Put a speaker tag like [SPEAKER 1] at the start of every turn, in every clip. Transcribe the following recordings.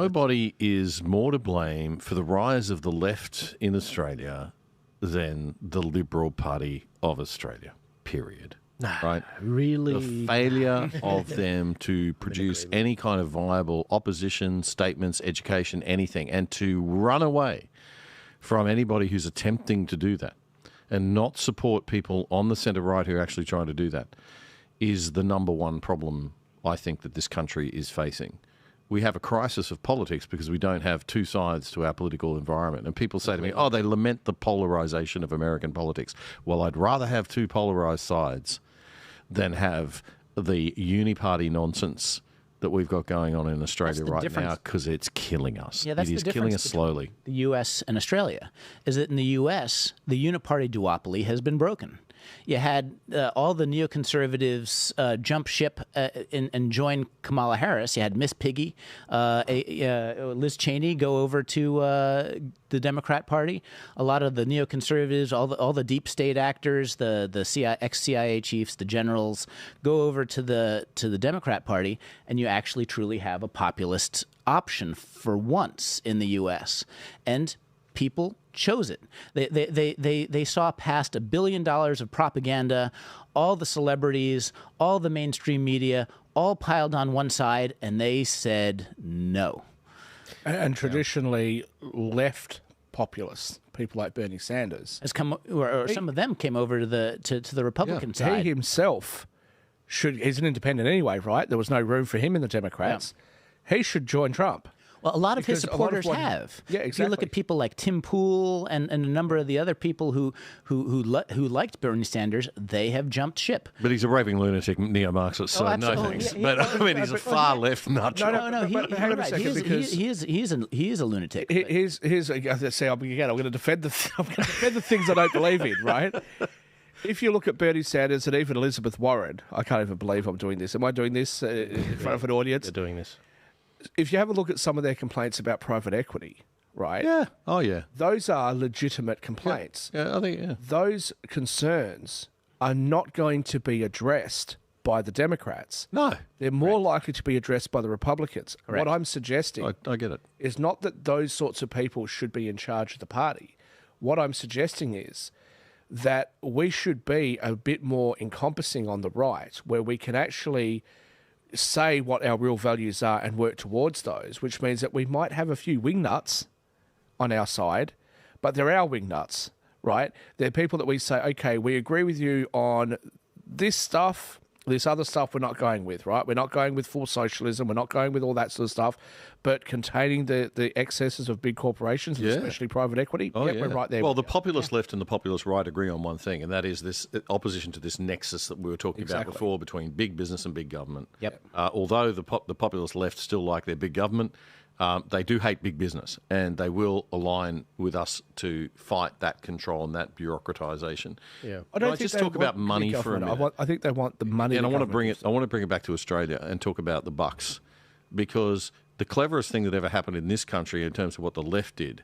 [SPEAKER 1] nobody is more to blame for the rise of the left in Australia than the Liberal Party of Australia, period. Right?
[SPEAKER 2] Really?
[SPEAKER 1] The failure of them to produce any kind of viable opposition, statements, education, anything, and to run away from anybody who's attempting to do that and not support people on the centre-right who are actually trying to do that is the number one problem I think that this country is facing. We have a crisis of politics because we don't have two sides to our political environment. And people say to me, oh, they lament the polarisation of American politics. Well, I'd rather have two polarised sides than have the uniparty nonsense that we've got going on in Australia right now, because it's killing us.
[SPEAKER 2] Yeah, that's
[SPEAKER 1] it is
[SPEAKER 2] the
[SPEAKER 1] killing
[SPEAKER 2] difference
[SPEAKER 1] us slowly.
[SPEAKER 2] The U.S. and Australia is that in the U.S., the uniparty duopoly has been broken. You had all the neoconservatives jump ship and join Kamala Harris. You had Miss Piggy, Liz Cheney go over to the Democrat Party. A lot of the neoconservatives, all the deep state actors, the ex-CIA chiefs, the generals, go over to the Democrat Party, and you actually truly have a populist option for once in the U.S. And people chose it. They saw past $1 billion of propaganda, all the celebrities, all the mainstream media, all piled on one side, and they said no.
[SPEAKER 3] And traditionally, left populists, people like Bernie Sanders,
[SPEAKER 2] has come, or some of them came over to the Republican side.
[SPEAKER 3] He himself he's an independent anyway, right? There was no room for him in the Democrats. Yeah. He should join Trump.
[SPEAKER 2] Well, a lot of his supporters have.
[SPEAKER 3] Yeah, exactly.
[SPEAKER 2] If you look at people like Tim Pool and a number of the other people who liked Bernie Sanders, they have jumped ship.
[SPEAKER 1] But he's a raving lunatic, neo-Marxist, so no thanks. Yeah, but I mean, he's a far left nut job.
[SPEAKER 2] No, he is a lunatic.
[SPEAKER 3] Here's let's say I'm going to defend the things I don't believe in, right? If you look at Bernie Sanders and even Elizabeth Warren, I can't even believe I'm doing this. Am I doing this in front of an audience?
[SPEAKER 1] You're doing this.
[SPEAKER 3] If you have a look at some of their complaints about private equity, right?
[SPEAKER 1] Yeah. Oh, yeah.
[SPEAKER 3] Those are legitimate complaints.
[SPEAKER 1] Yeah, I think, yeah.
[SPEAKER 3] Those concerns are not going to be addressed by the Democrats.
[SPEAKER 1] No.
[SPEAKER 3] They're more likely to be addressed by the Republicans.
[SPEAKER 1] Correct.
[SPEAKER 3] What I'm suggesting
[SPEAKER 1] I get it.
[SPEAKER 3] Is not that those sorts of people should be in charge of the party. What I'm suggesting is that we should be a bit more encompassing on the right, where we can actually say what our real values are and work towards those, which means that we might have a few wingnuts on our side, but they're our wingnuts, right? They're people that we say, okay, we agree with you on this stuff, this other stuff we're not going with, right? We're not going with full socialism, we're not going with all that sort of stuff, but containing the excesses of big corporations, especially private equity, we're right there.
[SPEAKER 1] Well, the populist left and the populist right agree on one thing, and that is this opposition to this nexus that we were talking about before between big business and big government.
[SPEAKER 2] Yep.
[SPEAKER 1] Although the populist left still like their big government, they do hate big business, and they will align with us to fight that control and that bureaucratisation.
[SPEAKER 3] Yeah,
[SPEAKER 1] I don't just talk about money for a minute.
[SPEAKER 3] I think they want the money.
[SPEAKER 1] And I want to bring it back to Australia and talk about the bucks, because the cleverest thing that ever happened in this country in terms of what the left did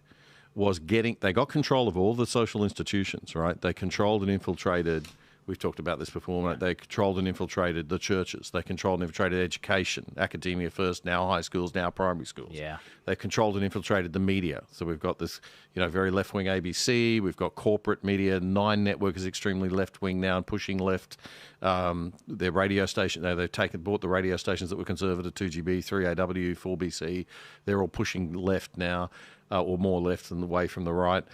[SPEAKER 1] was they got control of all the social institutions, right? They controlled and infiltrated. We've talked about this before, mate. They controlled and infiltrated the churches. They controlled and infiltrated education, academia first, now high schools, now primary schools.
[SPEAKER 2] Yeah.
[SPEAKER 1] They controlled and infiltrated the media. So we've got this, very left-wing ABC. We've got corporate media. Nine Network is extremely left-wing now and pushing left. Their radio station, they've bought the radio stations that were conservative, 2GB, 3AW, 4BC. They're all pushing left now, or more left than away from the right.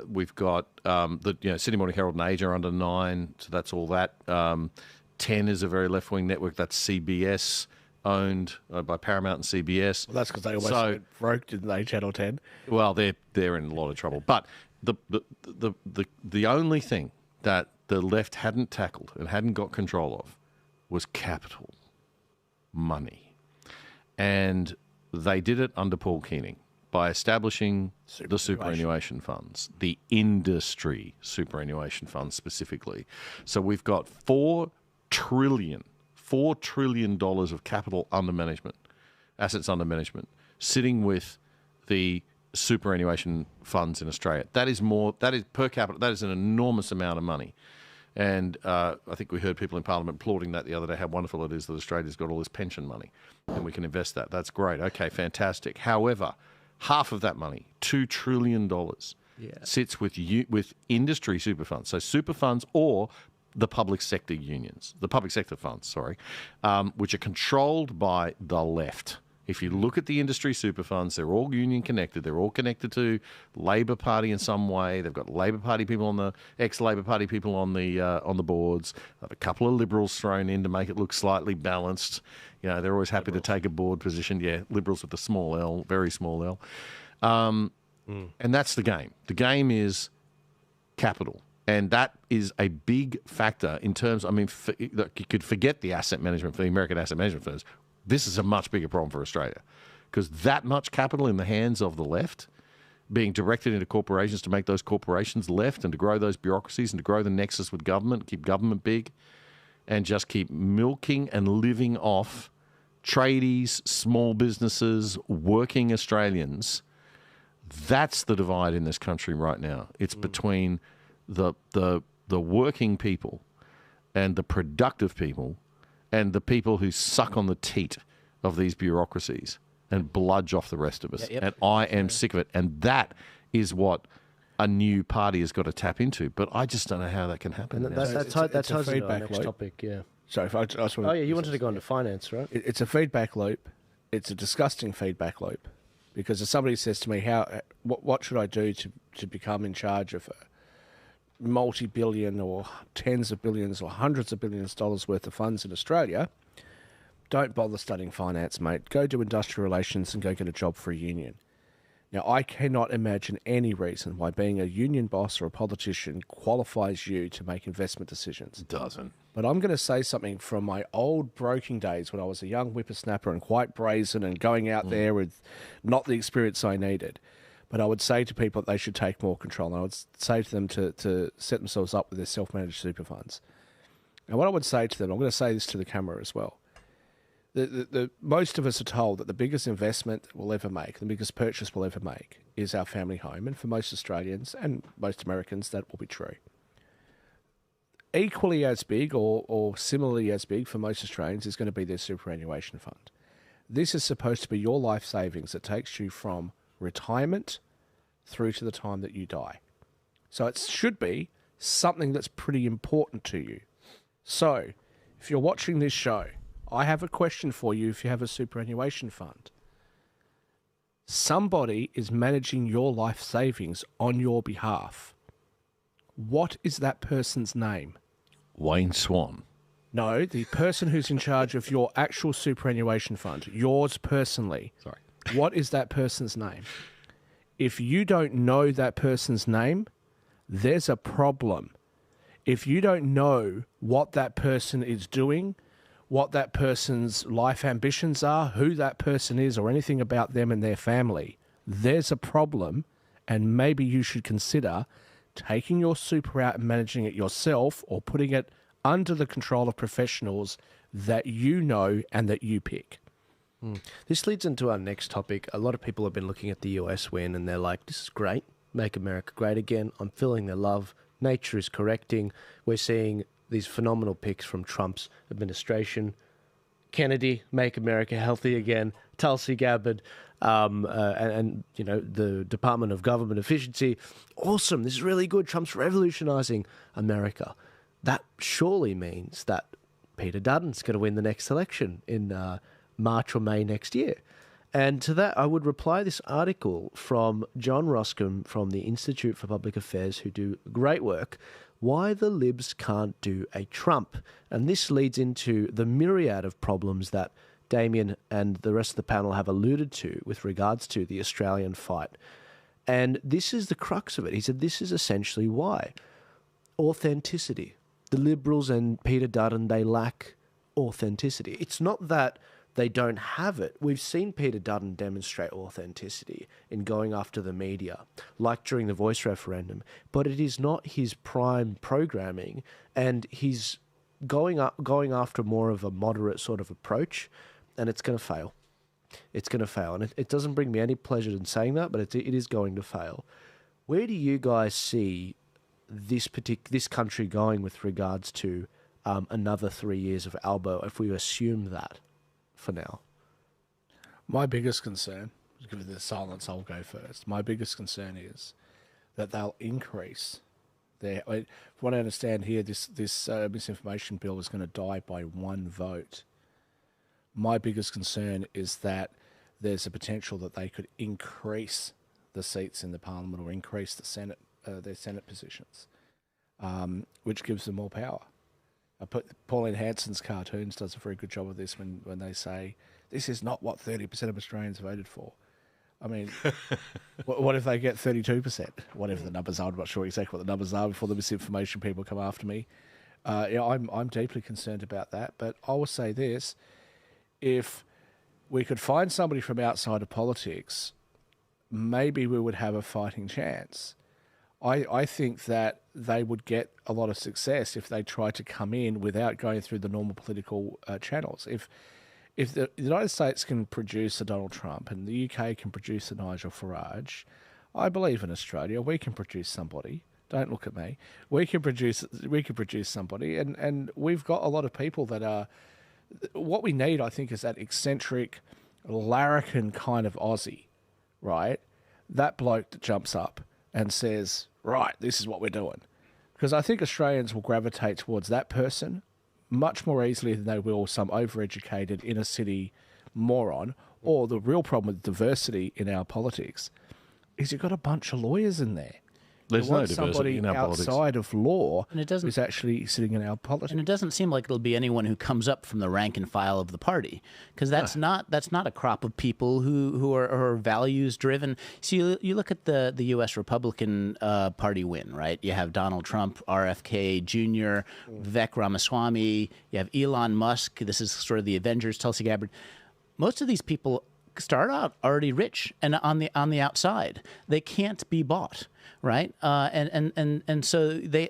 [SPEAKER 1] We've got the Sydney Morning Herald and Age are under 9, so that's all that. 10 is a very left-wing network. That's CBS, owned by Paramount and CBS.
[SPEAKER 3] Well, that's because they almost broke, didn't they, Channel 10?
[SPEAKER 1] Well, they're in a lot of trouble. But the only thing that the left hadn't tackled and hadn't got control of was capital, money. And they did it under Paul Keating by establishing the superannuation funds, the industry superannuation funds specifically. So we've got $4 trillion of capital under management, assets under management, sitting with the superannuation funds in Australia. That is per capita, that is an enormous amount of money. And I think we heard people in Parliament applauding that the other day, how wonderful it is that Australia's got all this pension money and we can invest that. That's great. Okay, fantastic. However, half of that money, $2 trillion, sits with industry super funds. So super funds or the public sector unions, the public sector funds, which are controlled by the left. If you look at the industry super funds, they're all union connected. They're all connected to Labor Party in some way. They've got Labor Party people on the ex-Labor Party people on the boards. They have a couple of Liberals thrown in to make it look slightly balanced. You know, they're always happy to take a board position. Yeah, Liberals with the small L, very small L. And that's the game. The game is capital. And that is a big factor in terms, I mean, you could forget the asset management, for the American asset management firms. This is a much bigger problem for Australia because that much capital in the hands of the left being directed into corporations to make those corporations left and to grow those bureaucracies and to grow the nexus with government, keep government big and just keep milking and living off tradies, small businesses, working Australians. That's the divide in this country right now. It's between the working people and the productive people and the people who suck on the teat of these bureaucracies and bludge off the rest of us. And I am sick of it. And that is what a new party has got to tap into. But I just don't know how that can happen.
[SPEAKER 4] And that ties into our next topic,
[SPEAKER 3] Sorry, if I just want
[SPEAKER 4] you wanted to go into finance, right?
[SPEAKER 3] It's a feedback loop. It's a disgusting feedback loop. Because if somebody says to me, what should I do to become in charge of multi-billion or tens of billions or hundreds of billions of dollars worth of funds in Australia, don't bother studying finance, mate. Go do industrial relations and go get a job for a union. Now, I cannot imagine any reason why being a union boss or a politician qualifies you to make investment decisions.
[SPEAKER 1] It doesn't.
[SPEAKER 3] But I'm going to say something from my old broking days when I was a young whippersnapper and quite brazen and going out there with not the experience I needed. But I would say to people that they should take more control. And I would say to them to set themselves up with their self-managed super funds. And what I would say to them, I'm going to say this to the camera as well. Most of us are told that the biggest investment we'll ever make, the biggest purchase we'll ever make, is our family home. And for most Australians and most Americans, that will be true. Equally as big or similarly as big for most Australians is going to be their superannuation fund. This is supposed to be your life savings that takes you from retirement through to the time that you die. So it should be something that's pretty important to you. So if you're watching this show, I have a question for you if you have a superannuation fund. Somebody is managing your life savings on your behalf. What is that person's name?
[SPEAKER 1] Wayne Swan.
[SPEAKER 3] No, the person who's in charge of your actual superannuation fund, yours personally.
[SPEAKER 1] Sorry.
[SPEAKER 3] What is that person's name? If you don't know that person's name, there's a problem. If you don't know what that person is doing, what that person's life ambitions are, who that person is, or anything about them and their family, there's a problem, and maybe you should consider taking your super out and managing it yourself or putting it under the control of professionals that you know and that you pick.
[SPEAKER 4] This leads into our next topic. A lot of people have been looking at the US win and they're like, this is great. Make America great again. I'm feeling their love. Nature is correcting. We're seeing these phenomenal picks from Trump's administration. Kennedy, make America healthy again. Tulsi Gabbard, and you know, the Department of Government Efficiency. Awesome. This is really good. Trump's revolutionizing America. That surely means that Peter Dutton's going to win the next election in March or May next year. And to that, I would reply this article from John Roscombe from the Institute for Public Affairs, who do great work, Why the Libs Can't Do a Trump. And this leads into the myriad of problems that Damien and the rest of the panel have alluded to with regards to the Australian fight. And this is the crux of it. He said this is essentially why. Authenticity. The Liberals and Peter Dutton, they lack authenticity. It's not that they don't have it. We've seen Peter Dutton demonstrate authenticity in going after the media, like during the Voice referendum, but it is not his prime programming, and he's going after more of a moderate sort of approach, and it's going to fail. It's going to fail, and it doesn't bring me any pleasure in saying that, but it is going to fail. Where do you guys see this country going with regards to another 3 years of Albo, if we assume that for now?
[SPEAKER 3] My biggest concern, given the silence, I'll go first. My biggest concern is that they'll increase their. From what I understand here, this misinformation bill is going to die by one vote. My biggest concern is that there's a potential that they could increase the seats in the parliament or increase the Senate, their Senate positions, which gives them more power. Pauline Hanson's cartoons does a very good job of this when they say, this is not what 30% of Australians voted for. I mean, what if they get 32%? Whatever the numbers are, I'm not sure exactly what the numbers are before the misinformation people come after me. I'm deeply concerned about that. But I will say this, if we could find somebody from outside of politics, maybe we would have a fighting chance. I think that they would get a lot of success if they tried to come in without going through the normal political channels. If the United States can produce a Donald Trump and the UK can produce a Nigel Farage, I believe in Australia we can produce somebody. Don't look at me. We can produce somebody, and we've got a lot of people that are. What we need, I think, is that eccentric, larrikin kind of Aussie, right? That bloke that jumps up and says, right, this is what we're doing. Because I think Australians will gravitate towards that person much more easily than they will some overeducated inner city moron. Or the real problem with diversity in our politics is you've got a bunch of lawyers in there.
[SPEAKER 1] There's no diversity in our politics.
[SPEAKER 3] Outside of law
[SPEAKER 2] And it doesn't-
[SPEAKER 3] is actually sitting in our politics.
[SPEAKER 2] And it doesn't seem like it'll be anyone who comes up from the rank and file of the party, because that's not a crop of people who are values driven. So you look at the U.S. Republican Party win, right? You have Donald Trump, RFK Jr., Vivek Ramaswamy. You have Elon Musk. This is sort of the Avengers. Tulsi Gabbard. Most of these people start out already rich and on the outside. They can't be bought. Right, and so they.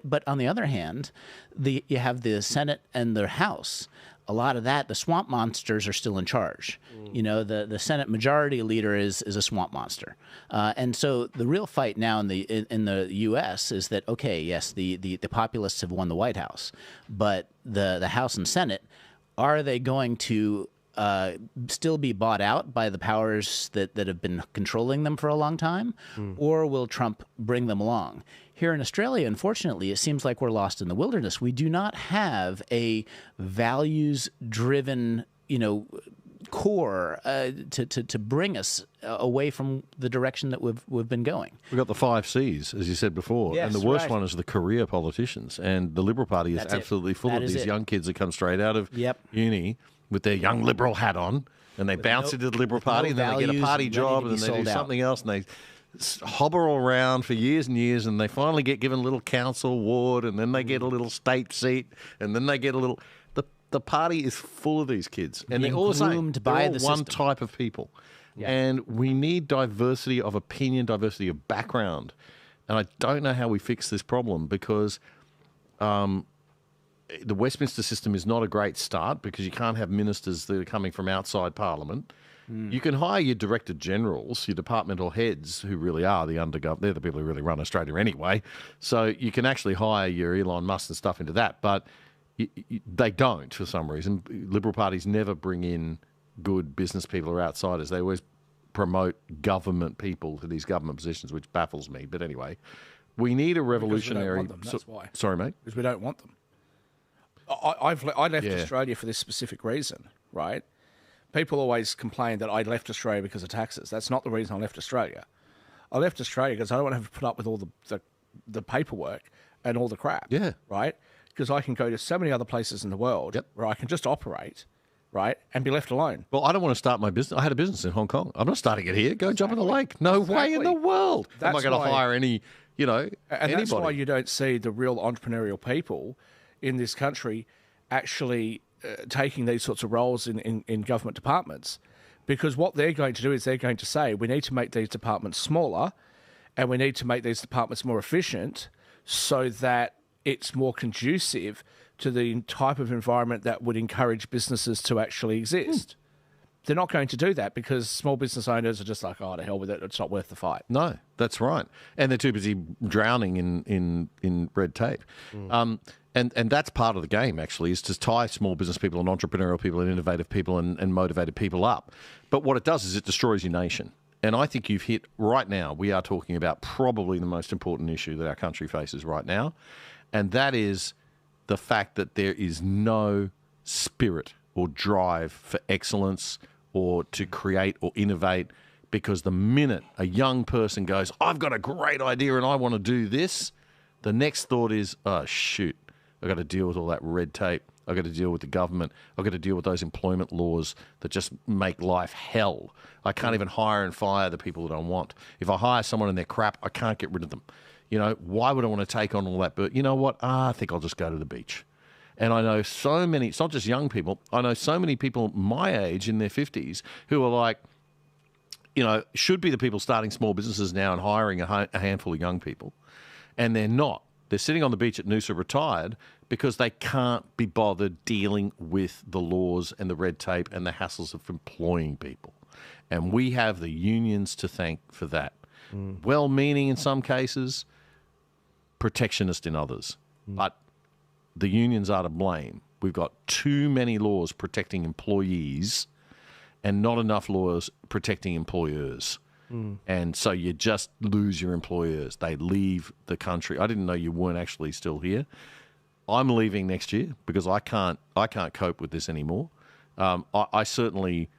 [SPEAKER 2] But on the other hand, you have the Senate and the House. A lot of that, the swamp monsters are still in charge. You know, the Senate Majority Leader is a swamp monster, and so the real fight now in the U.S. is that, okay, yes, the populists have won the White House, but the House and Senate, are they going to still be bought out by the powers that have been controlling them for a long time, or will Trump bring them along? Here in Australia, unfortunately, it seems like we're lost in the wilderness. We do not have a values-driven, core to bring us away from the direction that we've been going.
[SPEAKER 1] We've got the 5 Cs, as you said before,
[SPEAKER 2] Yes,
[SPEAKER 1] and the worst
[SPEAKER 2] right.
[SPEAKER 1] one is the career politicians. And the Liberal Party is
[SPEAKER 2] That's it.
[SPEAKER 1] absolutely full
[SPEAKER 2] That
[SPEAKER 1] of
[SPEAKER 2] is
[SPEAKER 1] these
[SPEAKER 2] it.
[SPEAKER 1] young kids that come straight out of
[SPEAKER 2] Yep.
[SPEAKER 1] uni with their young Liberal hat on, and they bounce into the Liberal Party, and then they get a
[SPEAKER 2] values
[SPEAKER 1] party
[SPEAKER 2] and
[SPEAKER 1] job,
[SPEAKER 2] ready
[SPEAKER 1] and
[SPEAKER 2] to
[SPEAKER 1] then
[SPEAKER 2] be
[SPEAKER 1] they do
[SPEAKER 2] sold out.
[SPEAKER 1] something else, and they hobble around for years and years, and they finally get given a little council ward, and then they get a little state seat, and then they get a little... The party is full of these kids, and
[SPEAKER 2] Being
[SPEAKER 1] they're all the same.
[SPEAKER 2] groomed
[SPEAKER 1] They're
[SPEAKER 2] by
[SPEAKER 1] all
[SPEAKER 2] the
[SPEAKER 1] one
[SPEAKER 2] system.
[SPEAKER 1] type of people. And we need diversity of opinion, diversity of background. And I don't know how we fix this problem, because the Westminster system is not a great start, because you can't have ministers that are coming from outside Parliament. You can hire your director generals, your departmental heads, who really are the undergovernment. They're the people who really run Australia anyway. So you can actually hire your Elon Musk and stuff into that. But they don't, for some reason. Liberal parties never bring in good business people or outsiders. They always promote government people to these government positions, which baffles me. But anyway, we need a revolutionary...
[SPEAKER 3] Because we don't want them, that's why.
[SPEAKER 1] Sorry, mate?
[SPEAKER 3] Because we don't want them. I left Australia for this specific reason, right? People always complain that I left Australia because of taxes. That's not the reason I left Australia. I left Australia because I don't want to have to put up with all the paperwork and all the crap.
[SPEAKER 1] Yeah.
[SPEAKER 3] Right? Because I can go to so many other places in the world where I can just operate, right, and be left alone.
[SPEAKER 1] Well, I don't want to start my business. I had a business in Hong Kong. I'm not starting it here. Go jump in the lake. No way in the world. Am I
[SPEAKER 3] That's
[SPEAKER 1] going to
[SPEAKER 3] why-
[SPEAKER 1] hire any,
[SPEAKER 3] And
[SPEAKER 1] anybody?
[SPEAKER 3] that's why you don't see the real entrepreneurial people in this country actually taking these sorts of roles in government departments. Because what they're going to do is they're going to say, we need to make these departments smaller, and we need to make these departments more efficient so that it's more conducive to the type of environment that would encourage businesses to actually exist. they're not going to do that because small business owners are just like, oh, to hell with it. It's not worth the fight.
[SPEAKER 1] No, that's right. And they're too busy drowning in red tape. And that's part of the game, actually, is to tie small business people and entrepreneurial people and innovative people and motivated people up. But what it does is it destroys your nation. And I think you've hit right now, we are talking about probably the most important issue that our country faces right now. And that is the fact that there is no spirit or drive for excellence or to create or innovate, because the minute a young person goes, I've got a great idea and I want to do this, the next thought is, oh, shoot, I've got to deal with all that red tape. I've got to deal with the government. I've got to deal with those employment laws that just make life hell. I can't even hire and fire the people that I want. If I hire someone and they're crap, I can't get rid of them. You know, why would I want to take on all that? But you know what? I think I'll just go to the beach. And I know so many, it's not just young people, I know so many people my age in their 50s who are like, you know, should be the people starting small businesses now and hiring a handful of young people. And they're not. They're sitting on the beach at Noosa retired because they can't be bothered dealing with the laws and the red tape and the hassles of employing people. And we have the unions to thank for that. Well-meaning in some cases, protectionist in others. But the unions are to blame. We've got too many laws protecting employees and not enough laws protecting employers. And so you just lose your employers. They leave the country. I didn't know you weren't actually still here. I'm leaving next year because I can't cope with this anymore. I certainly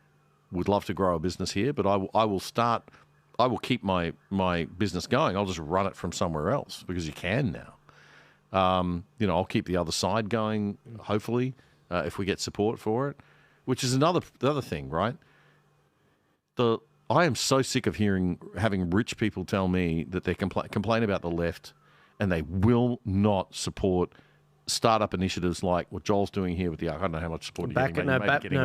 [SPEAKER 1] would love to grow a business here, but I will keep my business going. I'll just run it from somewhere else because you can now. You know, I'll keep the other side going, hopefully, if we get support for it, which is the other thing, right? I am so sick of having rich people tell me that they complain about the left and they will not support startup initiatives like what Joel's doing here with the I don't know how much support you're getting.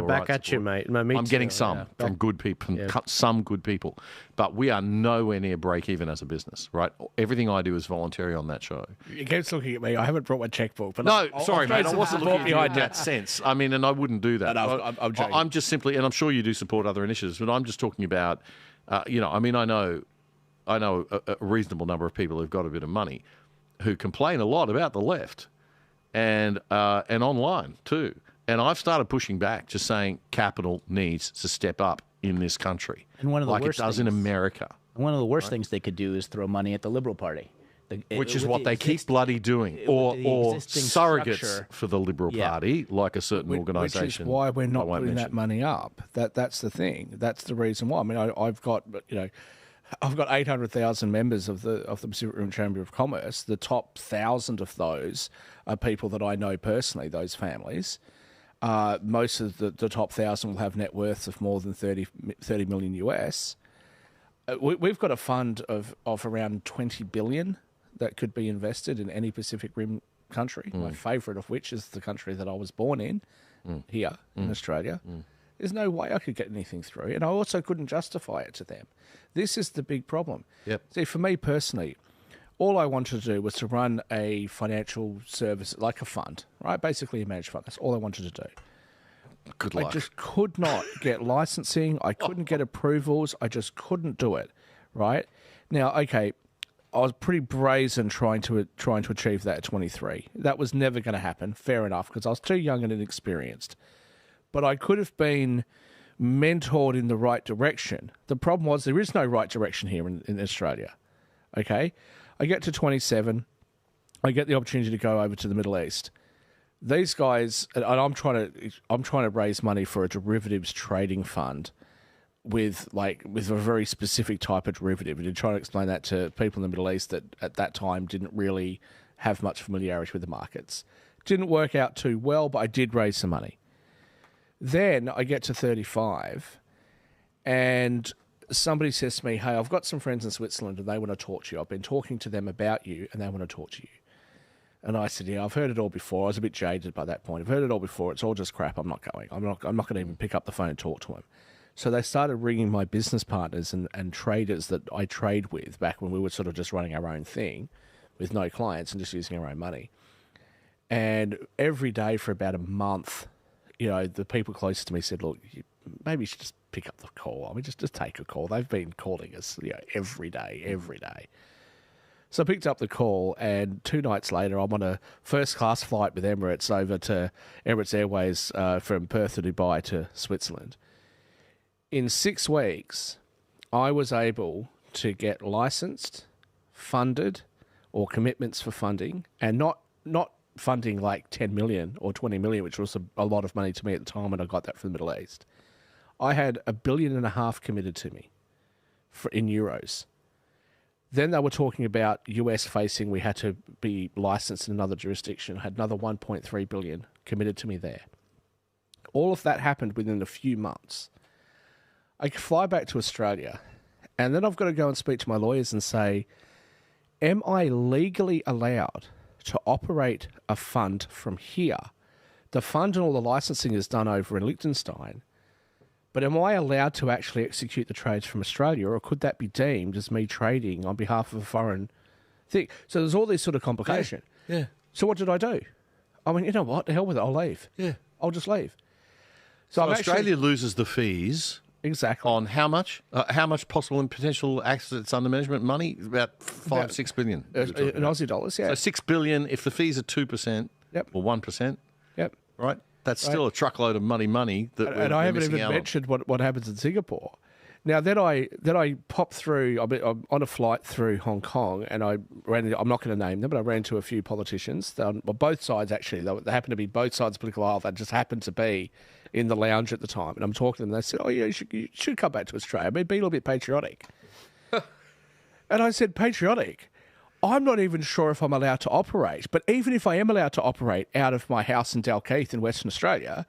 [SPEAKER 4] Back at you, mate. No,
[SPEAKER 1] I'm getting some from good people, some good people, but we are nowhere near break even as a business, right? Everything I do is voluntary on that show.
[SPEAKER 3] You keep looking at me. I haven't brought my checkbook. But
[SPEAKER 1] no, sorry, mate. I wasn't looking at you in that sense. I mean, and I wouldn't do that.
[SPEAKER 3] No, I'm joking.
[SPEAKER 1] I'm just simply, and I'm sure you do support other initiatives, but I'm just talking about, you know, I mean, I know a reasonable number of people who've got a bit of money who complain a lot about the left. And online too. And I've started pushing back, just saying capital needs to step up in this country,
[SPEAKER 2] and one of the
[SPEAKER 1] like
[SPEAKER 2] worst
[SPEAKER 1] it does in America.
[SPEAKER 2] One of the worst things they could do is throw money at the Liberal Party.
[SPEAKER 1] Which is what they keep bloody doing. Or surrogates for the Liberal Party, like a certain organisation.
[SPEAKER 3] Which is why we're not putting that money up. That's the thing. That's the reason why. I mean, I've got 800,000 members of the Pacific Rim Chamber of Commerce. The top 1,000 of those are people that I know personally, those families. Most of the top 1,000 will have net worths of more than 30 million US. We've got a fund of around 20 billion that could be invested in any Pacific Rim country. My favourite of which is the country that I was born in, here in Australia. There's no way I could get anything through. And I also couldn't justify it to them. This is the big problem.
[SPEAKER 1] Yep.
[SPEAKER 3] See, for me personally, all I wanted to do was to run a financial service, like a fund, right? Basically a managed fund. That's all I wanted to do.
[SPEAKER 1] Good luck.
[SPEAKER 3] I just could not get licensing. I couldn't get approvals. I just couldn't do it, right? Now, okay, I was pretty brazen trying to achieve that at 23. That was never going to happen. Fair enough, because I was too young and inexperienced. But I could have been mentored in the right direction. The problem was there is no right direction here in Australia. Okay? I get to 27. I get the opportunity to go over to the Middle East. These guys, and I'm trying to raise money for a derivatives trading fund with a very specific type of derivative, and trying to explain that to people in the Middle East that at that time didn't really have much familiarity with the markets. Didn't work out too well, but I did raise some money. Then I get to 35 and somebody says to me, hey, I've got some friends in Switzerland and they want to talk to you. I've been talking to them about you and they want to talk to you. And I said, yeah, I've heard it all before. I was a bit jaded by that point. I've heard it all before. It's all just crap. I'm not going. I'm not going to even pick up the phone and talk to them. So they started ringing my business partners and traders that I trade with back when we were sort of just running our own thing with no clients and just using our own money. And every day for about a month, you know, the people closest to me said, look, maybe you should just pick up the call. I mean, just take a call. They've been calling us, every day. So I picked up the call, and 2 nights later, I'm on a first-class flight with Emirates over to Emirates Airways from Perth to Dubai to Switzerland. In 6 weeks, I was able to get licensed, funded, or commitments for funding, and not funding like 10 million or 20 million, which was a lot of money to me at the time when I got that from the Middle East. I had $1.5 billion committed to me in euros. Then they were talking about US facing, we had to be licensed in another jurisdiction. I had another 1.3 billion committed to me there. All of that happened within a few months. I could fly back to Australia, and then I've got to go and speak to my lawyers and say, am I legally allowed to operate a fund from here? The fund and all the licensing is done over in Liechtenstein, but am I allowed to actually execute the trades from Australia, or could that be deemed as me trading on behalf of a foreign thing? So there's all this sort of complication.
[SPEAKER 1] Yeah.
[SPEAKER 3] So what did I do? I mean, you know what? The hell with it. I'll leave.
[SPEAKER 1] Yeah.
[SPEAKER 3] I'll just leave.
[SPEAKER 1] So Australia loses the fees.
[SPEAKER 3] Exactly.
[SPEAKER 1] On how much? How much possible and potential assets under management money? About 6 billion.
[SPEAKER 3] In Aussie dollars, yeah.
[SPEAKER 1] So 6 billion, if the fees are 2% or 1%,
[SPEAKER 3] Yep.
[SPEAKER 1] right? That's still a truckload of money that
[SPEAKER 3] and I haven't even mentioned what happens in Singapore. Now, then I popped through, I'm on a flight through Hong Kong, and I'm not going to name them, but I ran into a few politicians. On both sides, actually. They happened to be both sides of the political aisle. They just happened to be in the lounge at the time. And I'm talking to them, and they said, oh, yeah, you should come back to Australia. I mean, be a little bit patriotic. And I said, patriotic? I'm not even sure if I'm allowed to operate. But even if I am allowed to operate out of my house in Dalkeith in Western Australia,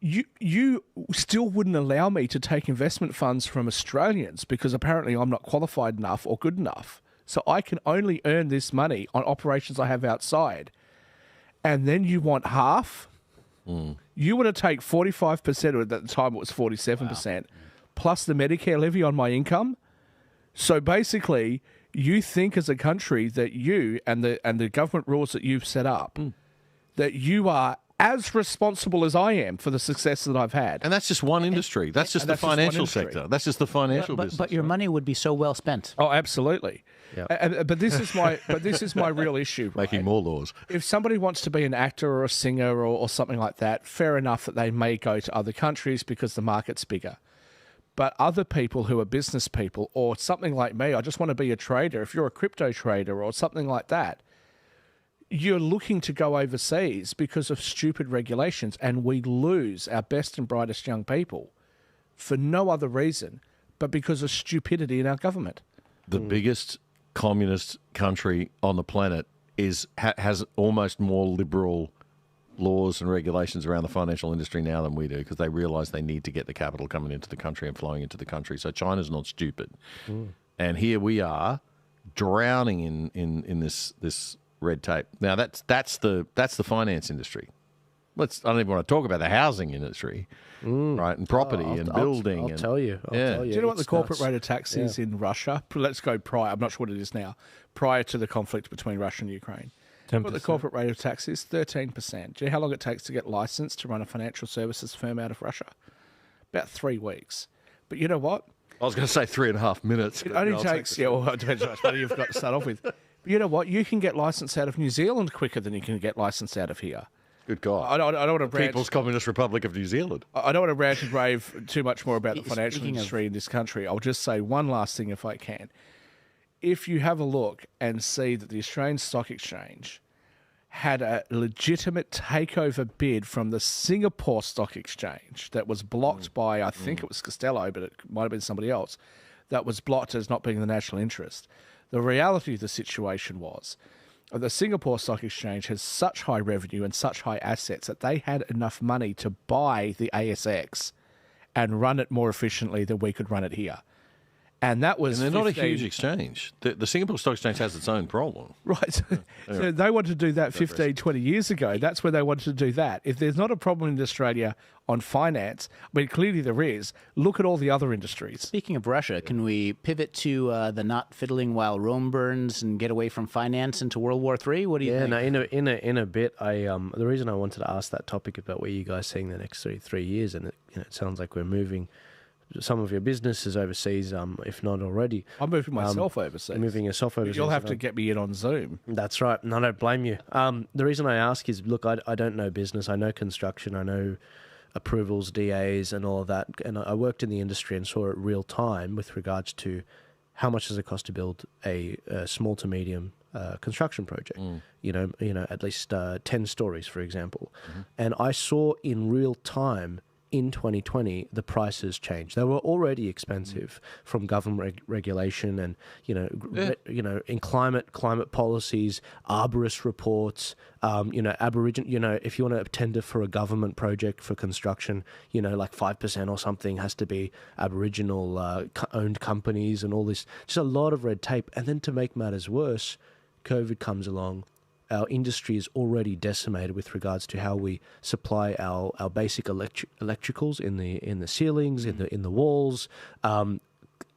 [SPEAKER 3] you still wouldn't allow me to take investment funds from Australians because apparently I'm not qualified enough or good enough. So I can only earn this money on operations I have outside. And then you want half? You want to take 45%, or at the time it was 47%, plus the Medicare levy on my income? So basically, you think as a country that you and the government rules that you've set up, that you are as responsible as I am for the success that I've had.
[SPEAKER 1] And that's just one industry. That's just the financial sector. That's just the financial business.
[SPEAKER 2] But your money would be so well spent.
[SPEAKER 3] Oh, absolutely.
[SPEAKER 4] Yep.
[SPEAKER 3] But this is my real issue. Right?
[SPEAKER 1] Making more laws.
[SPEAKER 3] If somebody wants to be an actor or a singer or something like that, fair enough that they may go to other countries because the market's bigger. But other people who are business people or something like me, I just want to be a trader. If you're a crypto trader or something like that, you're looking to go overseas because of stupid regulations, and we lose our best and brightest young people for no other reason but because of stupidity in our government.
[SPEAKER 1] The biggest communist country on the planet has almost more liberal laws and regulations around the financial industry now than we do, because they realise they need to get the capital coming into the country and flowing into the country. So China's not stupid. And here we are drowning in this red tape. Now that's the finance industry. I don't even want to talk about the housing industry, right? And property and building.
[SPEAKER 4] I'll tell you.
[SPEAKER 3] Do you know what the corporate rate of tax is in Russia? Let's go prior. I'm not sure what it is now. Prior to the conflict between Russia and Ukraine.
[SPEAKER 4] 10%.
[SPEAKER 3] What the corporate rate of tax is? 13%. Do you know how long it takes to get licensed to run a financial services firm out of Russia? About 3 weeks. But you know what?
[SPEAKER 1] I was going to say 3.5 minutes.
[SPEAKER 3] It only takes, well, it depends how much money you've got to start off with. But you know what? You can get licensed out of New Zealand quicker than you can get licensed out of here.
[SPEAKER 1] Good God.
[SPEAKER 3] I don't want to rant.
[SPEAKER 1] People's Communist Republic of New Zealand.
[SPEAKER 3] I don't want to rant and rave too much more about the financial industry in this country. I'll just say one last thing if I can. If you have a look and see that the Australian Stock Exchange had a legitimate takeover bid from the Singapore Stock Exchange that was blocked by, I think it was Costello, but it might have been somebody else, that was blocked as not being in the national interest. The reality of the situation was the Singapore Stock Exchange has such high revenue and such high assets that they had enough money to buy the ASX and run it more efficiently than we could run it here. And that was
[SPEAKER 1] And they're not a
[SPEAKER 3] 15
[SPEAKER 1] huge exchange. The Singapore Stock Exchange has its own problem.
[SPEAKER 3] Right. So they wanted to do that 15, 20 years ago. That's when they wanted to do that. If there's not a problem in Australia on finance, I mean, clearly there is. Look at all the other industries.
[SPEAKER 2] Speaking of Russia, can we pivot to the not fiddling while Rome burns and get away from finance into World War III? What do you think?
[SPEAKER 4] Yeah, no, in a bit, the reason I wanted to ask that topic about where you guys seeing the next three years, and it sounds like we're moving some of your businesses overseas, if not already.
[SPEAKER 3] I'm moving myself overseas.
[SPEAKER 4] Moving yourself overseas.
[SPEAKER 3] You'll have to get me in on Zoom.
[SPEAKER 4] That's right. No, I don't blame you. The reason I ask is, look, I don't know business. I know construction. I know approvals, DAs, and all of that. And I worked in the industry and saw it real time with regards to how much does it cost to build a small to medium construction project. You know, at least 10 stories, for example. And I saw in real time in 2020 the prices change. They were already expensive from government regulation and in climate policies, arborist reports. Aboriginal. If you want to tender for a government project for construction, like 5% or something has to be Aboriginal owned companies and all this. Just a lot of red tape. And then to make matters worse, COVID comes along. Our industry is already decimated with regards to how we supply our basic electricals in the ceilings, in the walls.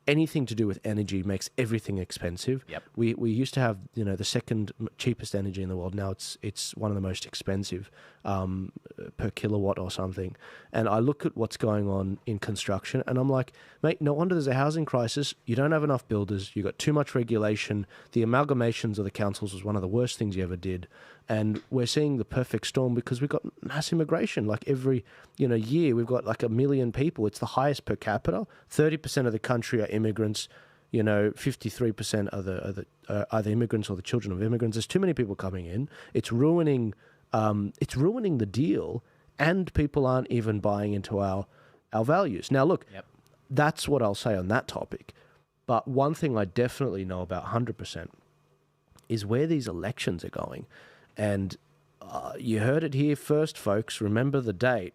[SPEAKER 4] Anything to do with energy makes everything expensive.
[SPEAKER 2] Yep.
[SPEAKER 4] We used to have the second cheapest energy in the world. Now it's one of the most expensive per kilowatt or something. And I look at what's going on in construction, and I'm like, mate, no wonder there's a housing crisis. You don't have enough builders. You've got too much regulation. The amalgamations of the councils was one of the worst things you ever did. And we're seeing the perfect storm because we've got mass immigration. Like every year, we've got like 1 million people. It's the highest per capita. 30% of the country are immigrants. 53% are either immigrants or the children of immigrants. There's too many people coming in. It's ruining the deal, and people aren't even buying into our values. Now, look, That's what I'll say on that topic. But one thing I definitely know about 100% is where these elections are going. And you heard it here first, folks. Remember the date.